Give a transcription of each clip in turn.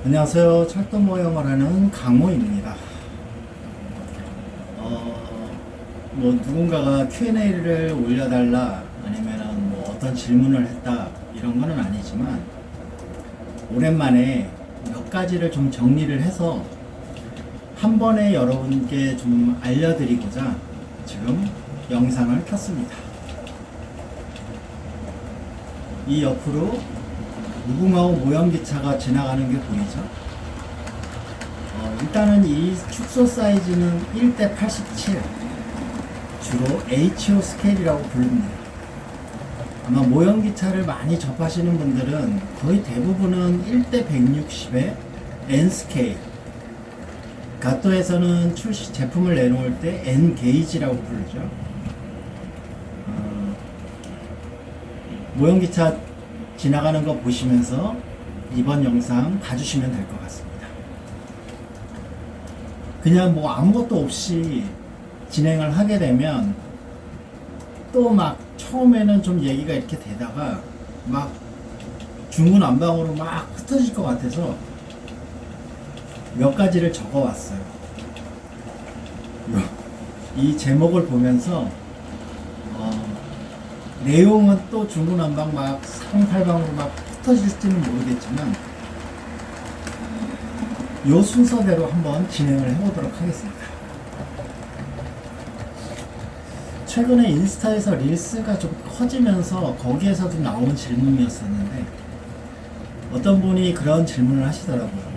안녕하세요. 철도 모형을 하는 강호입니다. 누군가가 Q&A를 올려달라 아니면은 어떤 질문을 했다 이런 거는 아니지만 오랜만에 몇 가지를 좀 정리를 해서 한 번에 여러분께 좀 알려드리고자 지금 영상을 켰습니다. 이 옆으로 무궁화호 모형기차가 지나가는 게 보이죠? 일단은 이 축소 사이즈는 1대 87, 주로 HO 스케일이라고 부릅니다. 아마 모형기차를 많이 접하시는 분들은 거의 대부분은 1대 160의 N 스케일, 가토에서는 제품을 내놓을 때 N 게이지라고 부르죠. 모형기차 지나가는 거 보시면서 이번 영상 봐주시면 될 것 같습니다. 그냥 아무것도 없이 진행을 하게 되면 또 처음에는 좀 얘기가 이렇게 되다가 중구난방으로 흩어질 것 같아서 몇 가지를 적어 왔어요. 이 제목을 보면서 내용은 또 중구난방 사방팔방으로 흩어질지는 모르겠지만 요 순서대로 한번 진행을 해보도록 하겠습니다. 최근에 인스타에서 릴스가 좀 커지면서 거기에서도 나온 질문이었었는데 어떤 분이 그런 질문을 하시더라고요.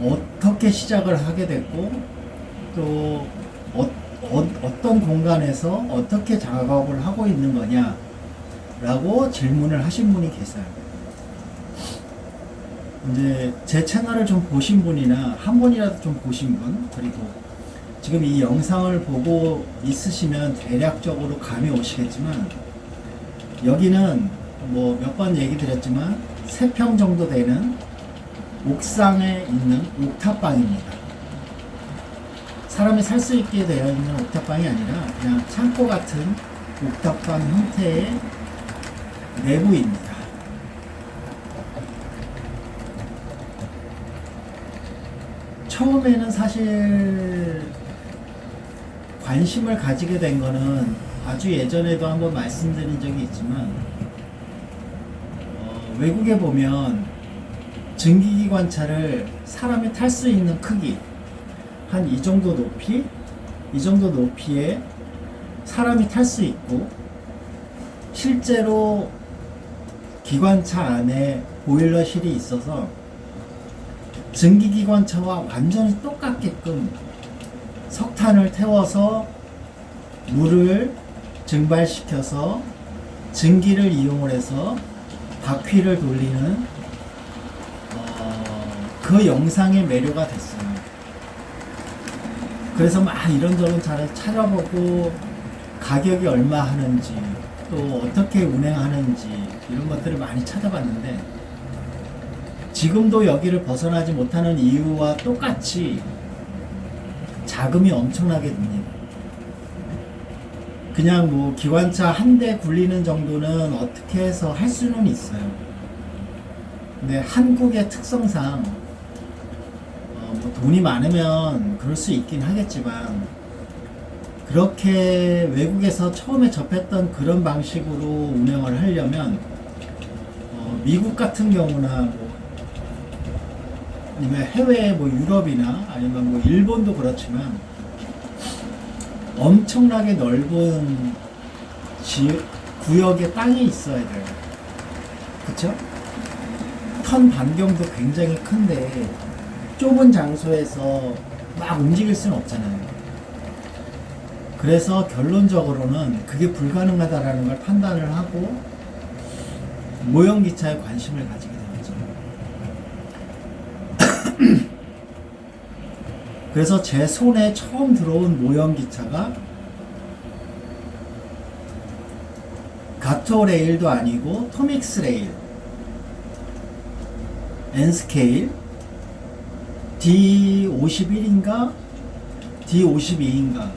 어떻게 시작을 하게 됐고 또 어떤 공간에서 어떻게 작업을 하고 있는 거냐 라고 질문을 하신 분이 계세요. 이제 제 채널을 좀 보신 분이나 한 번이라도 좀 보신 분, 그리고 지금 이 영상을 보고 있으시면 대략적으로 감이 오시겠지만 여기는 몇 번 얘기 드렸지만 3평 정도 되는 옥상에 있는 옥탑방입니다. 사람이 살 수 있게 되어 있는 옥탑방이 아니라 그냥 창고 같은 옥탑방 형태의 내부입니다. 처음에는 사실 관심을 가지게 된 거는 아주 예전에도 한번 말씀드린 적이 있지만 외국에 보면 증기기관차를 사람이 탈 수 있는 크기 한 이 정도 높이, 이 정도 높이에 사람이 탈 수 있고 실제로 기관차 안에 보일러실이 있어서 증기기관차와 완전히 똑같게끔 석탄을 태워서 물을 증발시켜서 증기를 이용을 해서 바퀴를 돌리는 그 영상에 매료가 됐어요. 그래서 이런저런 잘 찾아보고 가격이 얼마 하는지 또 어떻게 운행하는지 이런 것들을 많이 찾아봤는데 지금도 여기를 벗어나지 못하는 이유와 똑같이 자금이 엄청나게 듭니다. 그냥 기관차 한 대 굴리는 정도는 어떻게 해서 할 수는 있어요. 근데 한국의 특성상 돈이 많으면 그럴 수 있긴 하겠지만 그렇게 외국에서 처음에 접했던 그런 방식으로 운영을 하려면 미국 같은 경우나 아니면 해외 유럽이나 아니면 일본도 그렇지만 엄청나게 넓은 구역에 땅이 있어야 돼요. 그쵸? 턴 반경도 굉장히 큰데 좁은 장소에서 움직일 수는 없잖아요. 그래서 결론적으로는 그게 불가능하다라는 걸 판단을 하고 모형기차에 관심을 가지게 되었죠. 그래서 제 손에 처음 들어온 모형기차가 가토 레일도 아니고 토믹스 레일, N스케일, D51인가 D52인가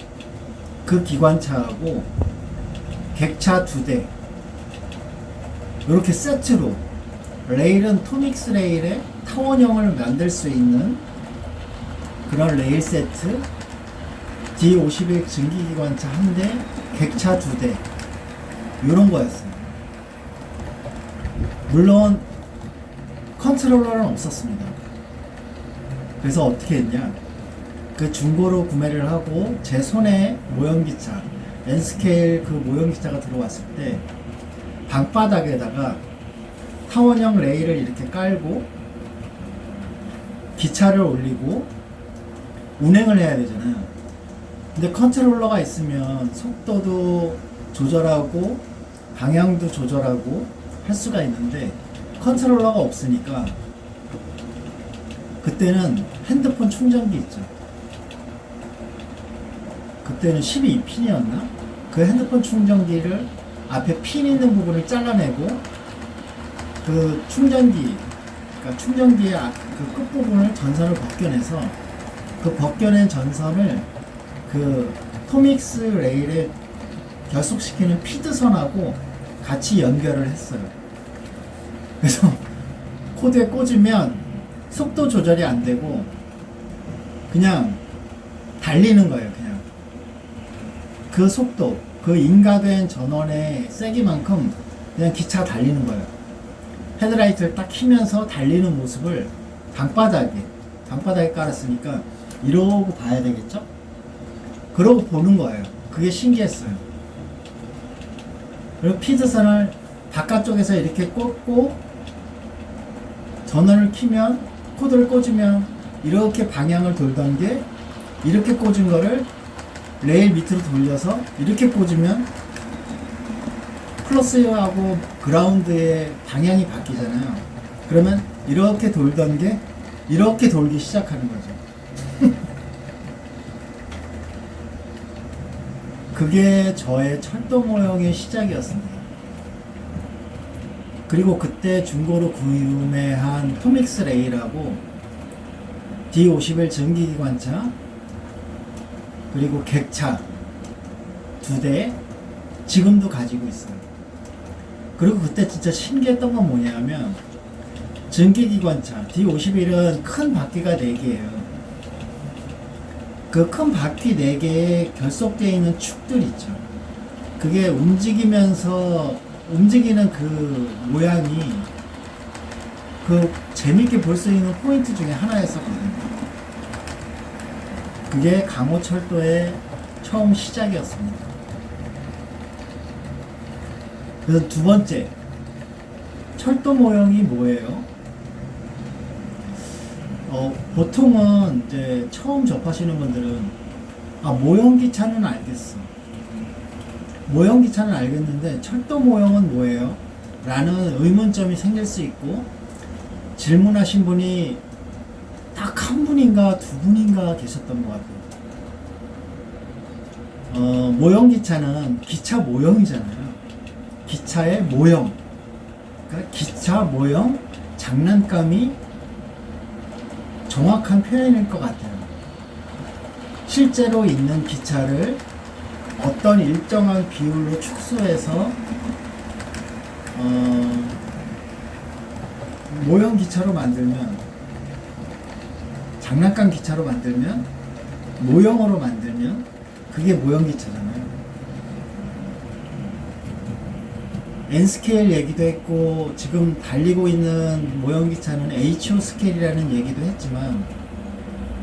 그 기관차하고 객차 2대 이렇게 세트로 레일은 토믹스 레일에 타원형을 만들 수 있는 그런 레일 세트, D51 증기기관차 1대, 객차 2대, 이런 거였어요. 물론 컨트롤러는 없었습니다. 그래서 어떻게 했냐, 그 중고로 구매를 하고 제 손에 모형기차, N스케일 그 모형기차가 들어왔을 때 방바닥에다가 타원형 레일을 이렇게 깔고 기차를 올리고 운행을 해야 되잖아요. 근데 컨트롤러가 있으면 속도도 조절하고 방향도 조절하고 할 수가 있는데 컨트롤러가 없으니까 그때는 핸드폰 충전기 있죠. 그때는 12핀이었나? 그 핸드폰 충전기를 앞에 핀 있는 부분을 잘라내고 그 충전기, 그러니까 충전기의 그 끝부분을 전선을 벗겨내서 그 벗겨낸 전선을 그 토믹스 레일에 결속시키는 피드선하고 같이 연결을 했어요. 그래서 코드에 꽂으면 속도 조절이 안 되고 그냥 달리는 거예요. 그냥 그 속도, 그 인가된 전원의 세기만큼 그냥 기차가 달리는 거예요. 헤드라이트를 딱 켜면서 달리는 모습을 방바닥에 깔았으니까 이러고 봐야 되겠죠? 그러고 보는 거예요. 그게 신기했어요. 그리고 피드선을 바깥쪽에서 이렇게 꽂고 전원을 켜면, 코드를 꽂으면 이렇게 방향을 돌던 게 이렇게 꽂은 거를 레일 밑으로 돌려서 이렇게 꽂으면 플러스하고 그라운드의 방향이 바뀌잖아요. 그러면 이렇게 돌던 게 이렇게 돌기 시작하는 거죠. 그게 저의 철도 모형의 시작이었습니다. 그리고 그때 중고로 구매한 토믹스 레일하고 D51 전기기관차 그리고 객차 2대 지금도 가지고 있어요. 그리고 그때 진짜 신기했던 건 뭐냐면 전기기관차 D51은 큰 바퀴가 4개예요. 그 큰 바퀴 4개에 결속되어 있는 축들 있죠. 그게 움직이면서 움직이는 그 모양이 그 재밌게 볼 수 있는 포인트 중에 하나였었거든요. 그게 강호철도의 처음 시작이었습니다. 그래서 두 번째, 철도 모형이 뭐예요? 보통은 이제 처음 접하시는 분들은 모형기차는 알겠어. 모형기차는 알겠는데 철도 모형은 뭐예요? 라는 의문점이 생길 수 있고 질문하신 분이 딱 한 분인가 두 분인가 계셨던 것 같아요. 모형기차는 기차 모형이잖아요. 기차의 모형. 그러니까 기차 모형 장난감이 정확한 표현일 것 같아요. 실제로 있는 기차를 어떤 일정한 비율로 축소해서 모형 기차로 만들면, 장난감 기차로 만들면, 모형으로 만들면 그게 모형 기차잖아요. N스케일 얘기도 했고 지금 달리고 있는 모형기차는 HO 스케일이라는 얘기도 했지만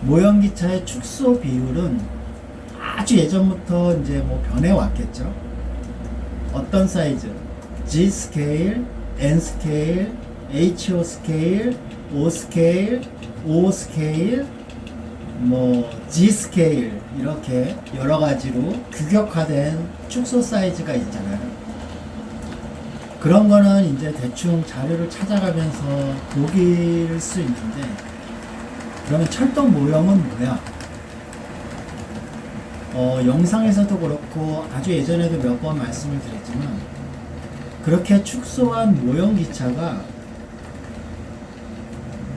모형기차의 축소 비율은 아주 예전부터 이제 뭐 변해왔겠죠. 어떤 사이즈? G 스케일, N 스케일, HO 스케일, O 스케일, O 스케일, 뭐 G 스케일 이렇게 여러 가지로 규격화된 축소 사이즈가 있잖아요. 그런 거는 이제 대충 자료를 찾아가면서 보길 수 있는데, 그러면 철도 모형은 뭐야? 영상에서도 그렇고 아주 예전에도 몇 번 말씀을 드렸지만 그렇게 축소한 모형 기차가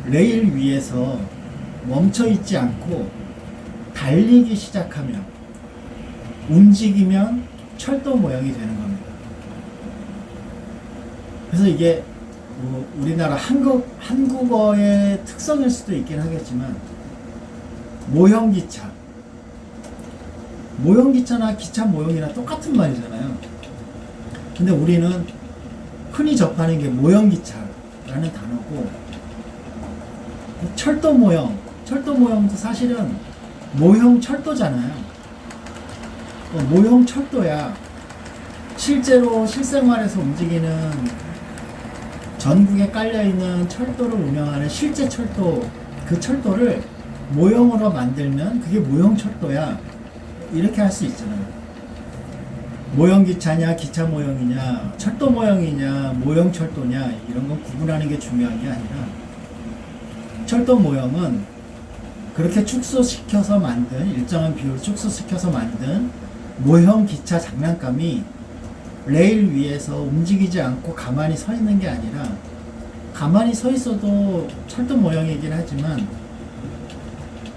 레일 위에서 멈춰 있지 않고 달리기 시작하면, 움직이면 철도 모형이 되는 겁니다. 그래서 이게 우리나라 한국어의 특성일 수도 있긴 하겠지만, 모형기차. 모형기차나 기차 모형이나 똑같은 말이잖아요. 근데 우리는 흔히 접하는 게 모형기차라는 단어고, 철도 모형도 사실은 모형 철도잖아요. 모형 철도야. 실제로 실생활에서 움직이는 전국에 깔려있는 철도를 운영하는 실제 철도, 그 철도를 모형으로 만들면 그게 모형 철도야. 이렇게 할 수 있잖아요. 모형 기차냐, 기차 모형이냐, 철도 모형이냐, 모형 철도냐, 이런 건 구분하는 게 중요한 게 아니라, 철도 모형은 그렇게 축소시켜서 만든, 일정한 비율을 축소시켜서 만든 모형 기차 장난감이 레일 위에서 움직이지 않고 가만히 서 있는 게 아니라, 가만히 서 있어도 철도 모형이긴 하지만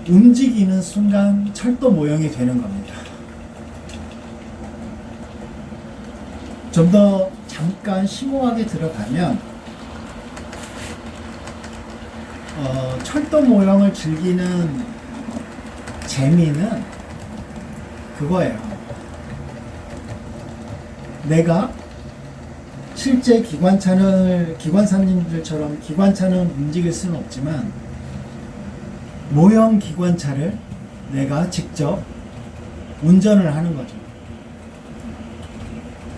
움직이는 순간 철도 모형이 되는 겁니다. 좀 더 잠깐 심오하게 들어가면, 철도 모형을 즐기는 재미는 그거예요. 내가 실제 기관사님들처럼 기관차는 움직일 수는 없지만, 모형 기관차를 내가 직접 운전을 하는 거죠.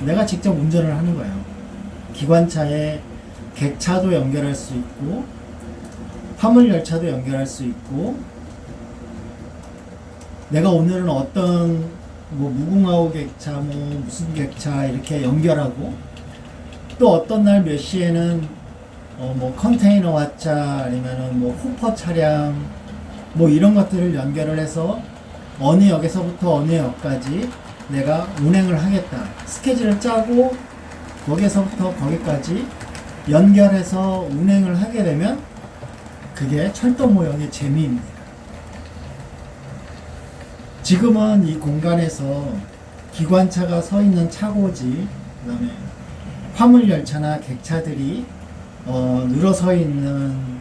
내가 직접 운전을 하는 거예요. 기관차에 객차도 연결할 수 있고, 화물열차도 연결할 수 있고, 내가 오늘은 어떤 무궁화호 객차, 무슨 객차 이렇게 연결하고, 또 어떤 날 몇 시에는 컨테이너 화차, 아니면은 호퍼 차량, 이런 것들을 연결을 해서 어느 역에서부터 어느 역까지 내가 운행을 하겠다. 스케줄을 짜고 거기서부터 거기까지 연결해서 운행을 하게 되면 그게 철도 모형의 재미입니다. 지금은 이 공간에서 기관차가 서 있는 차고지, 그 다음에 화물열차나 객차들이 늘어서 있는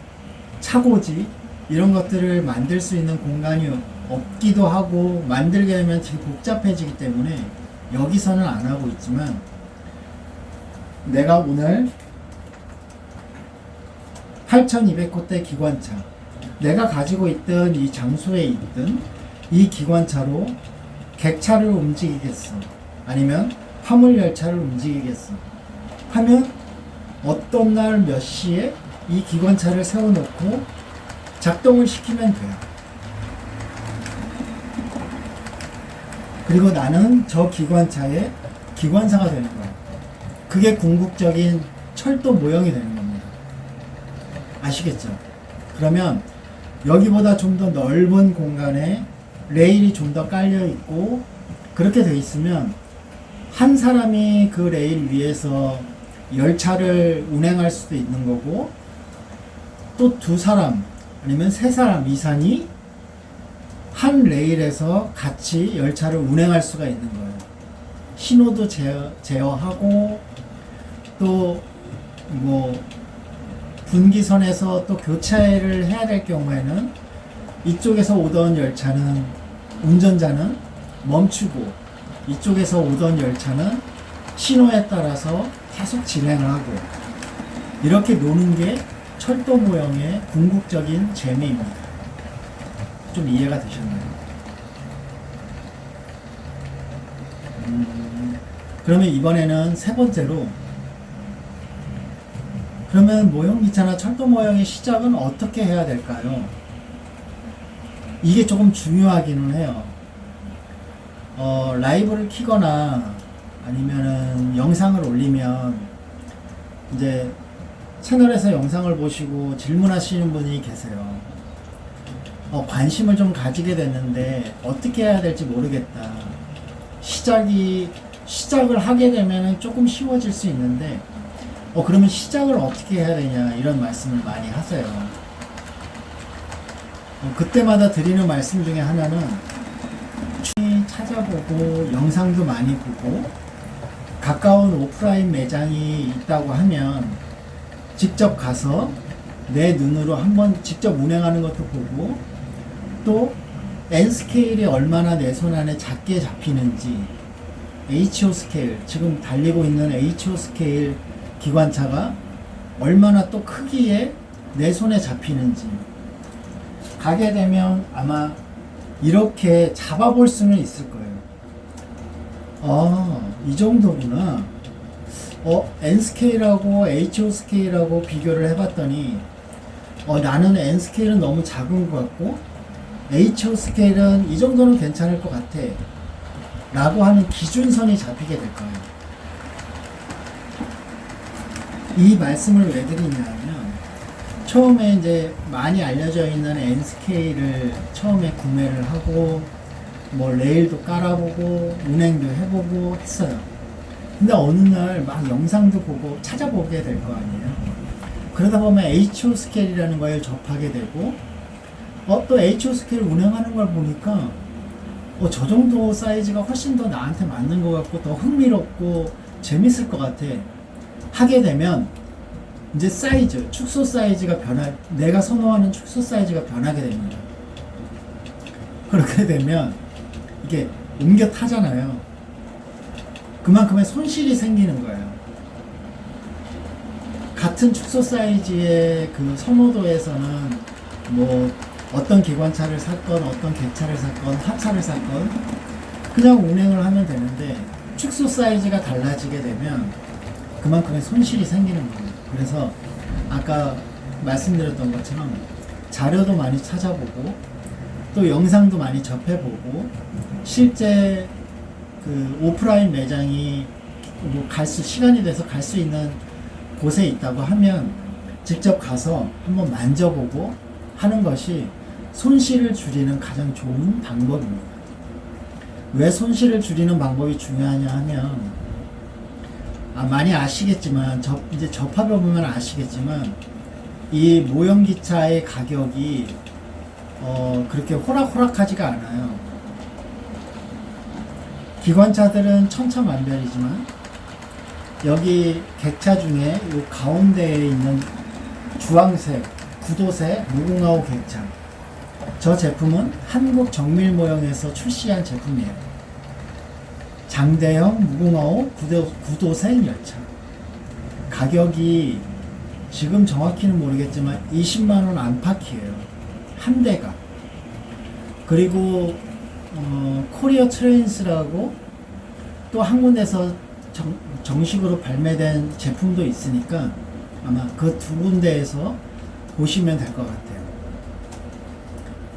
차고지, 이런 것들을 만들 수 있는 공간이 없기도 하고, 만들게 되면 되게 복잡해지기 때문에 여기서는 안 하고 있지만, 내가 오늘 8200호대 기관차, 내가 가지고 있던 이 장소에 있던 이 기관차로 객차를 움직이겠어, 아니면 화물열차를 움직이겠어 하면, 어떤 날 몇 시에 이 기관차를 세워놓고 작동을 시키면 돼요. 그리고 나는 저 기관차의 기관사가 되는 거예요. 그게 궁극적인 철도 모형이 되는 겁니다. 아시겠죠? 그러면 여기보다 좀 더 넓은 공간에 레일이 좀 더 깔려 있고, 그렇게 돼 있으면 한 사람이 그 레일 위에서 열차를 운행할 수도 있는 거고, 또 두 사람 아니면 세 사람 이상이 한 레일에서 같이 열차를 운행할 수가 있는 거예요. 신호도 제어하고, 또 분기선에서 또 교차를 해야 될 경우에는 이쪽에서 오던 열차는, 운전자는 멈추고, 이쪽에서 오던 열차는 신호에 따라서 계속 진행을 하고, 이렇게 노는 게 철도 모형의 궁극적인 재미입니다. 좀 이해가 되셨나요? 그러면 이번에는 세 번째로, 그러면 모형기차나 철도 모형의 시작은 어떻게 해야 될까요? 이게 조금 중요하기는 해요. 라이브를 키거나 아니면은 영상을 올리면 이제 채널에서 영상을 보시고 질문하시는 분이 계세요. 관심을 좀 가지게 됐는데 어떻게 해야 될지 모르겠다. 시작을 하게 되면 조금 쉬워질 수 있는데, 그러면 시작을 어떻게 해야 되냐, 이런 말씀을 많이 하세요. 그때마다 드리는 말씀 중에 하나는, 찾아보고 영상도 많이 보고 가까운 오프라인 매장이 있다고 하면 직접 가서 내 눈으로 한번 직접 운행하는 것도 보고, 또 N스케일이 얼마나 내 손 안에 작게 잡히는지, HO 스케일, 지금 달리고 있는 HO 스케일 기관차가 얼마나 또 크기에 내 손에 잡히는지 가게 되면 아마 이렇게 잡아볼 수는 있을 거예요. 이 정도구나. N스케일하고 HO 스케일하고 비교를 해봤더니 나는 N스케일은 너무 작은 것 같고 HO 스케일은 이 정도는 괜찮을 것 같아 라고 하는 기준선이 잡히게 될 거예요. 이 말씀을 왜 드리냐면, 처음에 이제 많이 알려져 있는 N스케일을 처음에 구매를 하고 뭐 레일도 깔아보고 운행도 해보고 했어요. 근데 어느 날 막 영상도 보고 찾아보게 될 거 아니에요. 그러다 보면 HO 스케일이라는 걸 접하게 되고, 또 HO 스케일 운행하는 걸 보니까 저 정도 사이즈가 훨씬 더 나한테 맞는 것 같고 더 흥미롭고 재밌을 것 같아 하게 되면, 이제 사이즈, 축소 사이즈가 내가 선호하는 축소 사이즈가 변하게 됩니다. 그렇게 되면 이게 옮겨 타잖아요. 그만큼의 손실이 생기는 거예요. 같은 축소 사이즈의 그 선호도에서는 뭐 어떤 기관차를 샀건 어떤 객차를 샀건 합차를 샀건 그냥 운행을 하면 되는데, 축소 사이즈가 달라지게 되면 그만큼의 손실이 생기는 거예요. 그래서 아까 말씀드렸던 것처럼 자료도 많이 찾아보고 또 영상도 많이 접해보고, 실제 그 오프라인 매장이 뭐 시간이 돼서 갈 수 있는 곳에 있다고 하면 직접 가서 한번 만져보고 하는 것이 손실을 줄이는 가장 좋은 방법입니다. 왜 손실을 줄이는 방법이 중요하냐 하면, 많이 아시겠지만, 이제 접해보면 아시겠지만, 이 모형기차의 가격이 그렇게 호락호락하지가 않아요. 기관차들은 천차만별이지만, 여기 객차 중에 이 가운데에 있는 주황색, 구도색 무궁화호 객차, 저 제품은 한국 정밀모형에서 출시한 제품이에요. 장대형 무궁화호 구도색 열차. 가격이 지금 정확히는 모르겠지만 20만원 안팎이에요. 한 대가. 그리고 코리어 트레인스라고 또 한 군데서 정식으로 발매된 제품도 있으니까 아마 그 두 군데에서 보시면 될 것 같아요.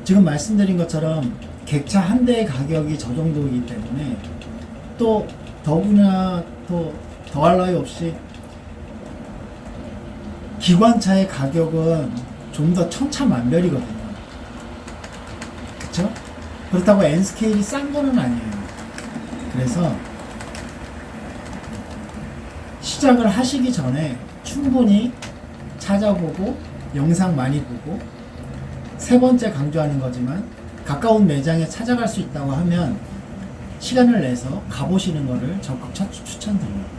지금 말씀드린 것처럼 객차 한 대의 가격이 저 정도이기 때문에, 또 더구나 또 더할 나위 없이 기관차의 가격은 좀 더 천차만별이거든요. 그쵸? 그렇다고 N스케일이 싼 거는 아니에요. 그래서 시작을 하시기 전에 충분히 찾아보고 영상 많이 보고, 세 번째 강조하는 거지만 가까운 매장에 찾아갈 수 있다고 하면 시간을 내서 가보시는 거를 적극 추천드립니다.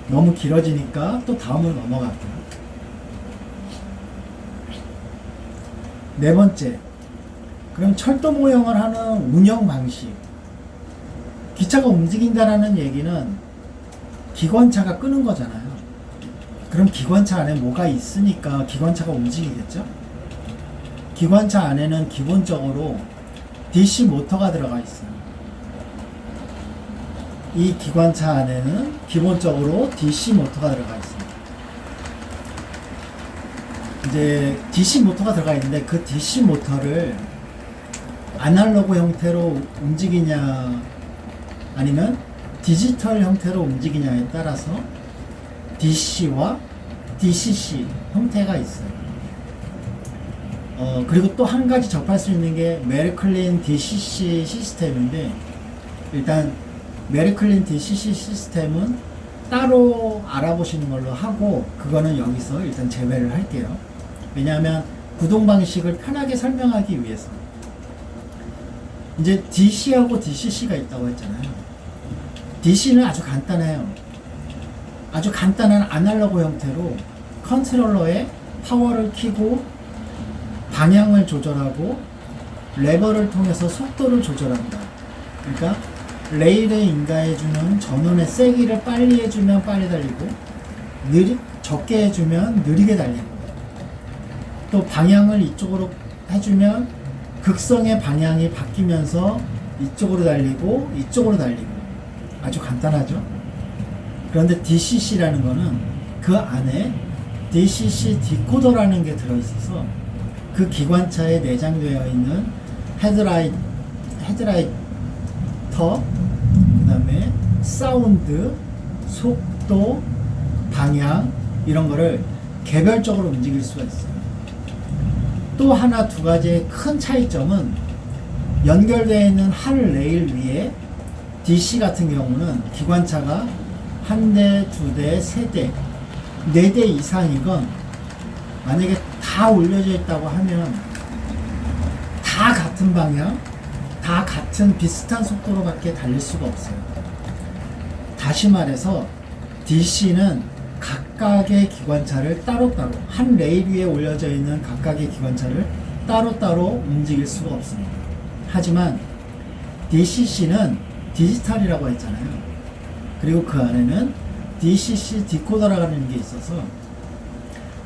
너무 길어지니까 또 다음으로 넘어갈게요. 네 번째, 그럼 철도 모형을 하는 운영 방식. 기차가 움직인다라는 얘기는 기관차가 끄는 거잖아요. 그럼 기관차 안에 뭐가 있으니까 기관차가 움직이겠죠? 기관차 안에는 기본적으로 DC 모터가 들어가 있어요. 이 기관차 안에는 기본적으로 DC 모터가 들어가 있어요. 이제 DC 모터가 들어가 있는데, 그 DC 모터를 아날로그 형태로 움직이냐 아니면 디지털 형태로 움직이냐에 따라서 DC와 DCC 형태가 있어요. 그리고 또 한 가지 접할 수 있는 게 메리클린 DCC 시스템인데, 일단 메리클린 DCC 시스템은 따로 알아보시는 걸로 하고, 그거는 여기서 일단 제외를 할게요. 왜냐하면 구동 방식을 편하게 설명하기 위해서. 이제 DC하고 DCC가 있다고 했잖아요. DC는 아주 간단해요. 아주 간단한 아날로그 형태로 컨트롤러에 파워를 켜고 방향을 조절하고 레버를 통해서 속도를 조절한다. 그러니까 레일에 인가해주는 전원의 세기를 빨리 해주면 빨리 달리고 적게 해주면 느리게 달리고, 또 방향을 이쪽으로 해주면 극성의 방향이 바뀌면서 이쪽으로 달리고 이쪽으로 달리고. 아주 간단하죠. 그런데 DCC라는 거는 그 안에 DCC 디코더라는 게 들어있어서 그 기관차에 내장되어 있는 헤드라이터, 그 다음에 사운드, 속도, 방향, 이런 거를 개별적으로 움직일 수가 있어요. 또 하나 두 가지의 큰 차이점은 연결되어 있는 한 레일 위에 DC 같은 경우는 기관차가 한 대, 두 대, 세 대, 네 대 이상이건 만약에 다 올려져 있다고 하면 다 같은 방향, 다 같은 비슷한 속도로밖에 달릴 수가 없어요. 다시 말해서 DC는 각각의 기관차를 따로따로, 한 레일 위에 올려져 있는 각각의 기관차를 따로따로 움직일 수가 없습니다. 하지만 DCC는 디지털이라고 했잖아요. 그리고 그 안에는 DCC 디코더라는 게 있어서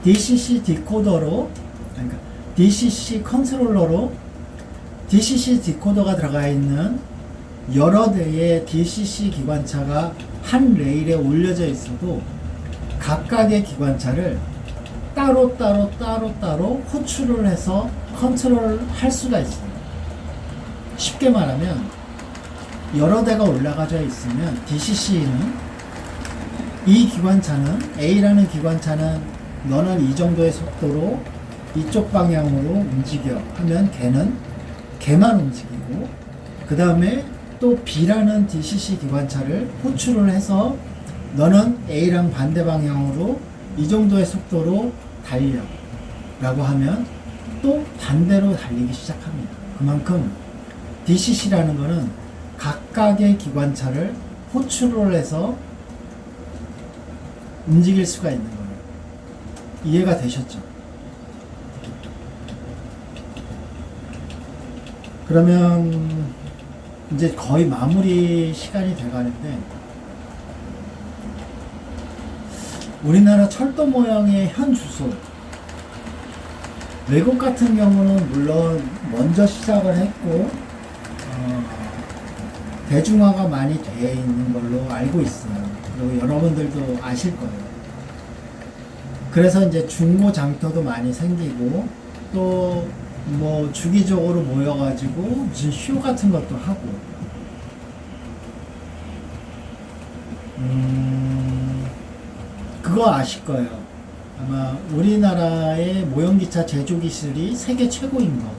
DCC 디코더로, 그러니까 DCC 컨트롤러로 DCC 디코더가 들어가 있는 여러 대의 DCC 기관차가 한 레일에 올려져 있어도 각각의 기관차를 따로따로 호출을 해서 컨트롤 할 수가 있어요. 쉽게 말하면 여러 대가 올라가져 있으면 DCC는 이 기관차는, A라는 기관차는 너는 이 정도의 속도로 이쪽 방향으로 움직여 하면 걔만 움직이고, 그 다음에 또 B라는 DCC 기관차를 호출을 해서 너는 A랑 반대 방향으로 이 정도의 속도로 달려 라고 하면 또 반대로 달리기 시작합니다. 그만큼 DCC라는 거는 각각의 기관차를 호출을 해서 움직일 수가 있는 거예요. 이해가 되셨죠? 그러면 이제 거의 마무리 시간이 돼가는데, 우리나라 철도 모형의 현 주소, 외국 같은 경우는 물론 먼저 시작을 했고 대중화가 많이 되어 있는 걸로 알고 있어요. 그리고 여러분들도 아실 거예요. 그래서 이제 중고장터도 많이 생기고, 또 뭐 주기적으로 모여가지고 무슨 쇼 같은 것도 하고, 그거 아실 거예요. 아마 우리나라의 모형기차 제조 기술이 세계 최고인 거.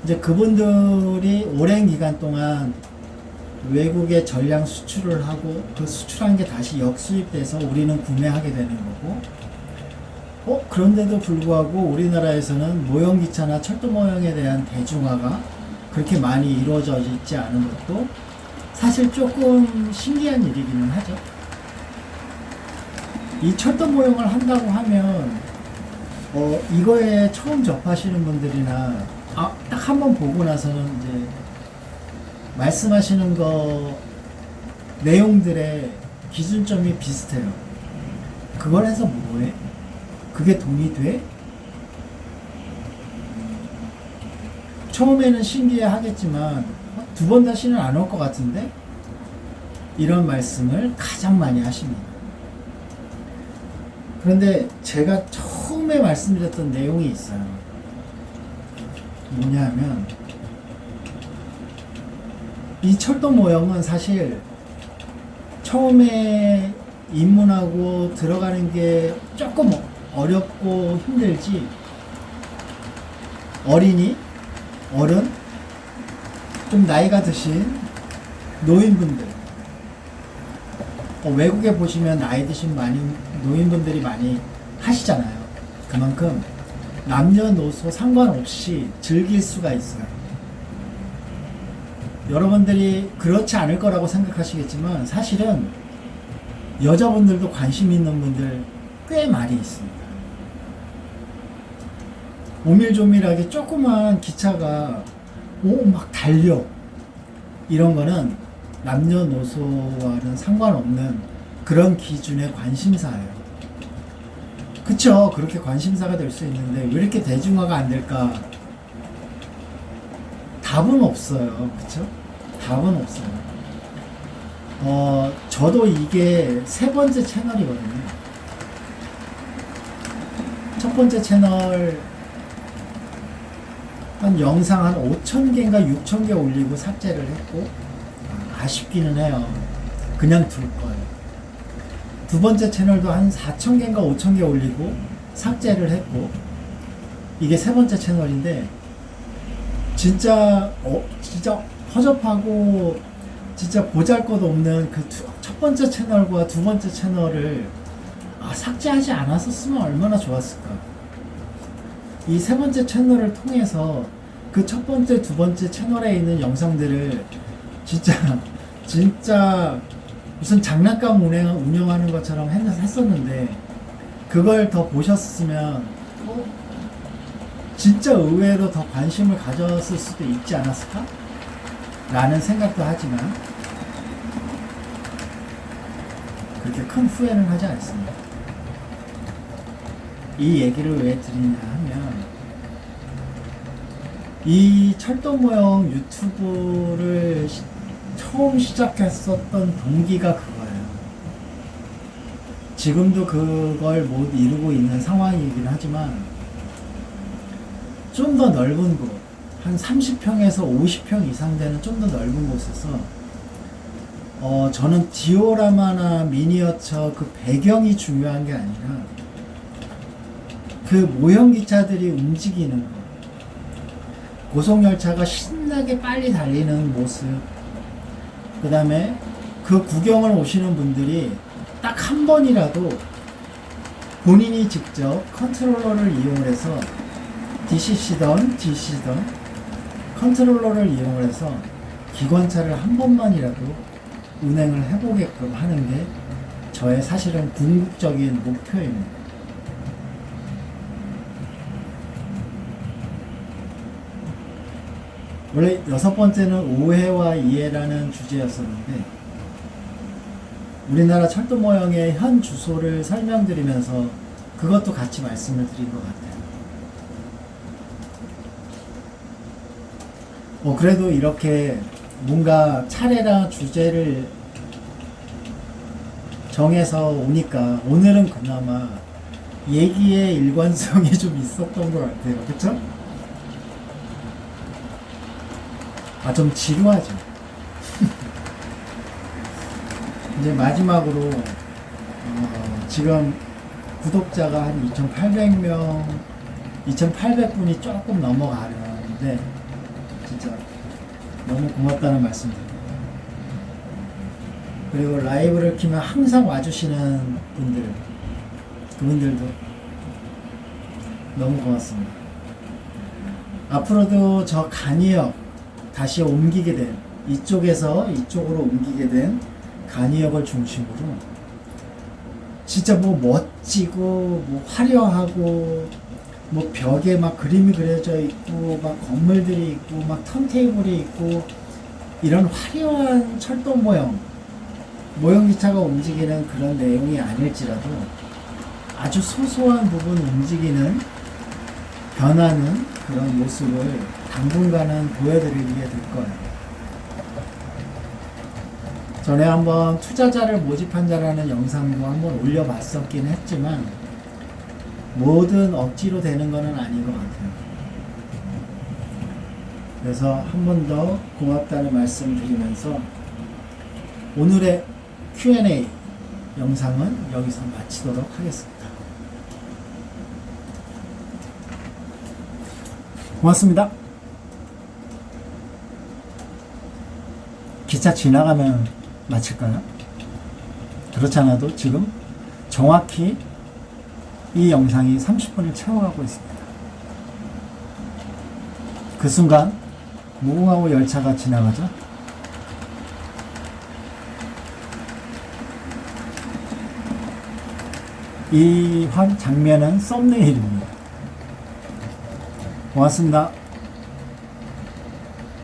이제 그분들이 오랜 기간 동안 외국에 전량 수출을 하고, 그 수출한 게 다시 역수입돼서 우리는 구매하게 되는 거고, 그런데도 불구하고 우리나라에서는 모형기차나 철도 모형에 대한 대중화가 그렇게 많이 이루어져 있지 않은 것도 사실 조금 신기한 일이기는 하죠. 이 철도 모형을 한다고 하면 이거에 처음 접하시는 분들이나 딱 한번 보고 나서는 이제 말씀하시는 거 내용들의 기준점이 비슷해요. 그걸 해서 뭐해? 그게 돈이 돼? 처음에는 신기해 하겠지만 두 번 다시는 안 올 것 같은데? 이런 말씀을 가장 많이 하십니다. 그런데 제가 처음에 말씀드렸던 내용이 있어요. 뭐냐 하면, 이 철도 모형은 사실 처음에 입문하고 들어가는 게 조금 어렵고 힘들지, 어린이, 어른, 좀 나이가 드신 노인분들, 외국에 보시면 나이 드신 노인분들이 많이 하시잖아요. 그만큼 남녀노소 상관없이 즐길 수가 있어요. 여러분들이 그렇지 않을 거라고 생각하시겠지만 사실은 여자분들도 관심 있는 분들 꽤 많이 있습니다. 오밀조밀하게 조그만 기차가 막 달려, 이런 거는 남녀노소와는 상관없는 그런 기준의 관심사예요. 그쵸? 그렇게 관심사가 될 수 있는데 왜 이렇게 대중화가 안 될까? 답은 없어요. 그쵸? 답은 없어요. 저도 이게 세 번째 채널이거든요. 첫 번째 채널 한 영상 한 5,000개인가 6,000개 올리고 삭제를 했고, 아쉽기는 해요. 그냥 둘 거예요. 두 번째 채널도 한 4,000개인가 5,000개 올리고 삭제를 했고, 이게 세 번째 채널인데 진짜 허접하고 진짜 보잘것없는 그 첫 번째 채널과 두 번째 채널을 삭제하지 않았었으면 얼마나 좋았을까. 이 세 번째 채널을 통해서 그 첫 번째, 두 번째 채널에 있는 영상들을 진짜 무슨 장난감 운영하는 것처럼 했었는데, 그걸 더 보셨으면 진짜 의외로 더 관심을 가졌을 수도 있지 않았을까? 라는 생각도 하지만 그렇게 큰 후회는 하지 않습니다. 이 얘기를 왜 드리냐 하면, 이 철도 모형 유튜브를 처음 시작했었던 동기가 그거예요. 지금도 그걸 못 이루고 있는 상황이긴 하지만 좀 더 넓은 곳, 한 30평에서 50평 이상 되는 좀 더 넓은 곳에서 저는 디오라마나 미니어처 그 배경이 중요한 게 아니라 그 모형 기차들이 움직이는 거, 고속열차가 신나게 빨리 달리는 모습, 그 다음에 그 구경을 오시는 분들이 딱 한 번이라도 본인이 직접 컨트롤러를 이용해서 DCC든 GC든 컨트롤러를 이용해서 기관차를 한 번만이라도 운행을 해보게끔 하는 게 저의 사실은 궁극적인 목표입니다. 원래 여섯 번째는 오해와 이해라는 주제였었는데, 우리나라 철도 모형의 현 주소를 설명드리면서 그것도 같이 말씀을 드린 것 같아요. 그래도 이렇게 뭔가 차례랑 주제를 정해서 오니까 오늘은 그나마 얘기의 일관성이 좀 있었던 것 같아요. 그쵸? 좀 지루하죠. 이제 마지막으로 지금 구독자가 한 2,800명, 2,800분이 조금 넘어가는데 진짜 너무 고맙다는 말씀드립니다. 그리고 라이브를 키면 항상 와주시는 분들, 그분들도 너무 고맙습니다. 앞으로도 저 간이역 다시 옮기게 된, 이쪽에서 이쪽으로 옮기게 된 간이역을 중심으로 진짜 뭐 멋지고 뭐 화려하고 뭐 벽에 막 그림이 그려져 있고 막 건물들이 있고 막 턴테이블이 있고 이런 화려한 철도 모형기차가 움직이는 그런 내용이 아닐지라도 아주 소소한 부분 움직이는, 변하는 그런 모습을 당분간은 보여드리게 될 거예요. 전에 한번 투자자를 모집한다라는 영상도 한번 올려봤었긴 했지만 뭐든 억지로 되는 거는 아닌 것 같아요. 그래서 한 번 더 고맙다는 말씀 드리면서 오늘의 Q&A 영상은 여기서 마치도록 하겠습니다. 고맙습니다. 기차 지나가면 마칠까요? 그렇지 않아도 지금 정확히 이 영상이 30분을 채워가고 있습니다. 그 순간 무궁화호 열차가 지나가죠. 이 장면은 썸네일입니다. 고맙습니다.